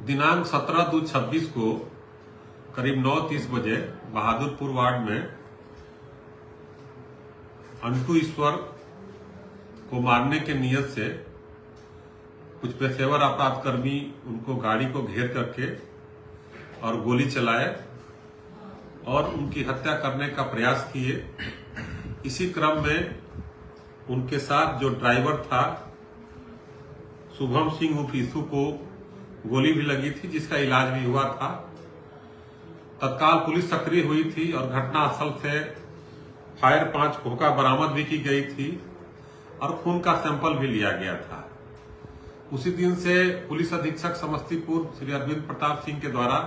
दिनांक 17/2/26 को करीब 9:30 बजे बहादुरपुर वार्ड में अंटू ईश्वर को मारने के नियत से कुछ पेशेवर अपराधकर्मी उनको गाड़ी को घेर करके और गोली चलाए और उनकी हत्या करने का प्रयास किए। इसी क्रम में उनके साथ जो ड्राइवर था शुभम सिंह उर्फ ईसू को गोली भी लगी थी, जिसका इलाज भी हुआ था। तत्काल पुलिस सक्रिय हुई थी और घटनास्थल से फायर 5 खोखा बरामद भी की गई थी और खून का सैंपल भी लिया गया था। उसी दिन से पुलिस अधीक्षक समस्तीपुर श्री अरविंद प्रताप सिंह के द्वारा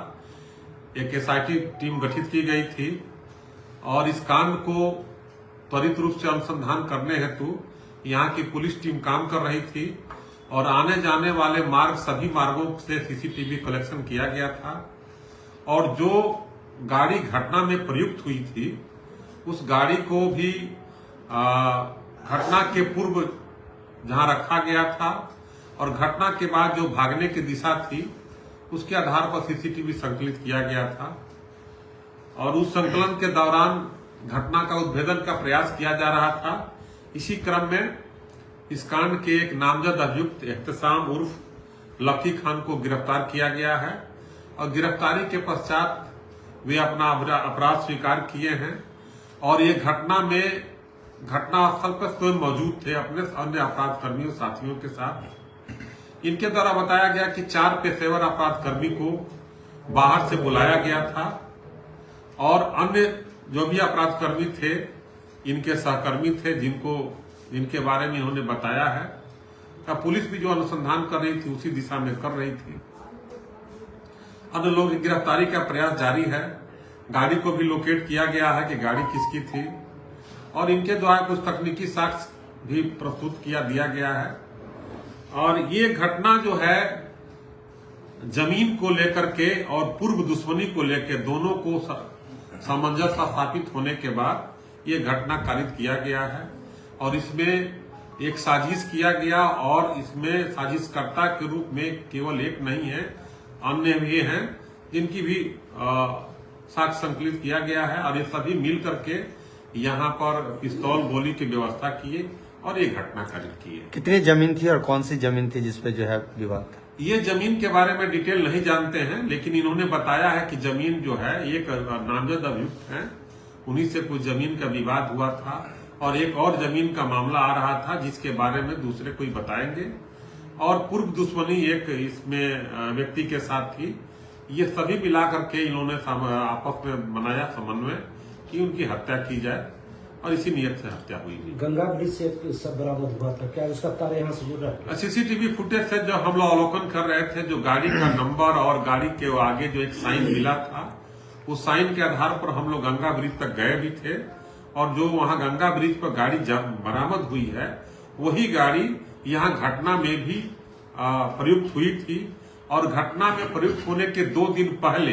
एक एसआईटी टीम गठित की गई थी और इस कांड को त्वरित रूप से अनुसंधान करने हेतु यहाँ की पुलिस टीम काम कर रही थी और आने जाने वाले मार्ग सभी मार्गों से सीसीटीवी कलेक्शन किया गया था और जो गाड़ी घटना में प्रयुक्त हुई थी उस गाड़ी को भी घटना के पूर्व जहां रखा गया था और घटना के बाद जो भागने की दिशा थी उसके आधार पर सीसीटीवी संकलित किया गया था और उस संकलन के दौरान घटना का उद्भेदन का प्रयास किया जा रहा था। इसी क्रम में इस कांड के एक नामजद अभियुक्त एहतसाम उर्फ लकी खान को गिरफ्तार किया गया है और गिरफ्तारी के पश्चात वे अपना अपराध स्वीकार किए हैं और ये घटनास्थल पर स्वयं मौजूद थे अपने अन्य अपराध कर्मियों साथियों के साथ। इनके द्वारा बताया गया कि 4 पेशेवर अपराध कर्मी को बाहर से बुलाया गया था और अन्य जो भी अपराध कर्मी थे इनके सहकर्मी थे जिनके बारे में इन्होंने बताया है। अब पुलिस भी जो अनुसंधान कर रही थी उसी दिशा में कर रही थी। अन्य लोग की गिरफ्तारी का प्रयास जारी है। गाड़ी को भी लोकेट किया गया है कि गाड़ी किसकी थी और इनके द्वारा कुछ तकनीकी साक्ष्य भी प्रस्तुत दिया गया है। और ये घटना जो है जमीन को लेकर के और पूर्व दुश्मनी को लेकर दोनों को सामंजस्य स्थापित होने के बाद ये घटना कारित किया गया है और इसमें एक साजिश किया गया और इसमें साजिशकर्ता के रूप में केवल एक नहीं है, अन्य भी हैं जिनकी भी साक्ष्य संकलित किया गया है और ये सभी मिल करके यहाँ पर पिस्तौल गोली की व्यवस्था किए और ये घटना कारित की है। कितनी जमीन थी और कौन सी जमीन थी जिसपे जो है विवाद था? ये जमीन के बारे में डिटेल नहीं जानते हैं, लेकिन इन्होंने बताया है कि जमीन जो है एक नामजद अभियुक्त है, उन्हीं से कुछ जमीन का विवाद हुआ था और एक और जमीन का मामला आ रहा था जिसके बारे में दूसरे कोई बताएंगे और पूर्व दुश्मनी एक इसमें व्यक्ति के साथ थी। ये सभी मिलाकर के इन्होंने आपस में बनाया समन्वय कि उनकी हत्या की जाए और इसी नियत से हत्या हुई। गंगा ब्रिज से सब बरामद हुआ था, क्या उसका तार यहाँ से जुड़ रहा है? सीसीटीवी फुटेज से जो हम लोग अवलोकन कर रहे थे, जो गाड़ी का नंबर और गाड़ी के आगे जो एक साइन मिला था उस साइन के आधार पर हम लोग गंगा ब्रिज तक गए भी थे और जो वहां गंगा ब्रिज पर गाड़ी बरामद हुई है वही गाड़ी यहाँ घटना में भी प्रयुक्त हुई थी और घटना में प्रयुक्त होने के 2 दिन पहले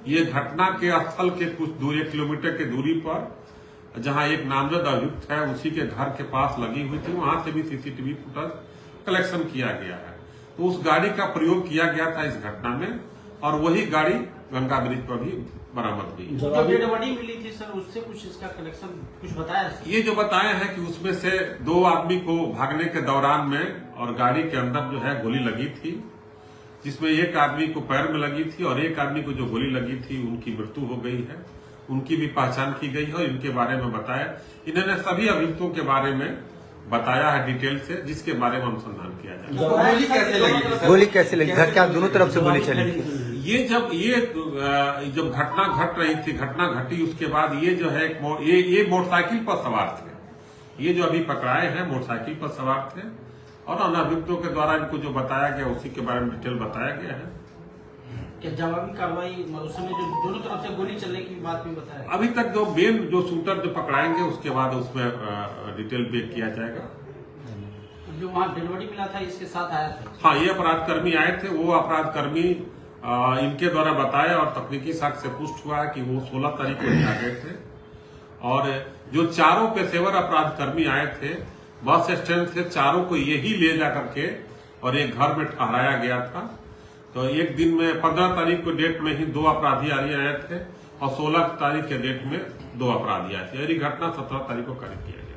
ये घटना के स्थल के कुछ 1 किलोमीटर की दूरी पर जहां एक नामजद अभियुक्त है उसी के घर के पास लगी हुई थी, वहां से भी सीसीटीवी फुटेज कलेक्शन किया गया है। तो उस गाड़ी का प्रयोग किया गया था इस घटना में और वही गाड़ी गंगा ब्रिज पर भी बरामद हुई। जो डेड बॉडी मिली थी सर, उससे कुछ इसका कनेक्शन कुछ बताया? ये जो बताया है कि उसमें से 2 आदमी को भागने के दौरान में और गाड़ी के अंदर जो है गोली लगी थी, जिसमें एक आदमी को पैर में लगी थी और एक आदमी को जो गोली लगी थी उनकी मृत्यु हो गई है। उनकी भी पहचान की गई है और इनके बारे में बताया। इन्होंने सभी अभियुक्तों के बारे में बताया है डिटेल से, जिसके बारे में अनुसंधान किया जाए। गोली कैसे लगी? गोली कैसे लगी? घर क्या दोनों तरफ से गोली चली थी? ये जब घटना घट रही थी, घटना घटी उसके बाद ये जो है ये मोटरसाइकिल पर सवार थे। ये जो अभी पकड़ाए हैं मोटरसाइकिल पर सवार थे और अन्य अभियुक्तों के द्वारा इनको जो बताया गया उसी के बारे में डिटेल बताया गया है। क्या जवाबी कार्रवाई उस समय जो दोनों तरफ से गोली चलने की बात भी बताया? अभी तक जो शूटर जो पकड़ाएंगे उसके बाद उसमें डिटेल पे किया जाएगा। जो वहाँ डेड बॉडी मिला था इसके साथ आया था? हाँ, ये अपराध कर्मी आए थे। वो अपराध कर्मी इनके द्वारा बताया और तकनीकी साक्ष्य से पुष्ट हुआ है कि वो 16 तारीख को आ गए थे और जो 4 पेशेवर अपराध कर्मी आए थे बस स्टैंड से 4 को यही ले जा करके और एक घर में ठहराया गया था तो एक दिन में 15 तारीख को डेट में ही 2 अपराधी आए थे और 16 तारीख के डेट में 2 अपराधी आए थे। यही घटना 17 तारीख को कार्य किया गया।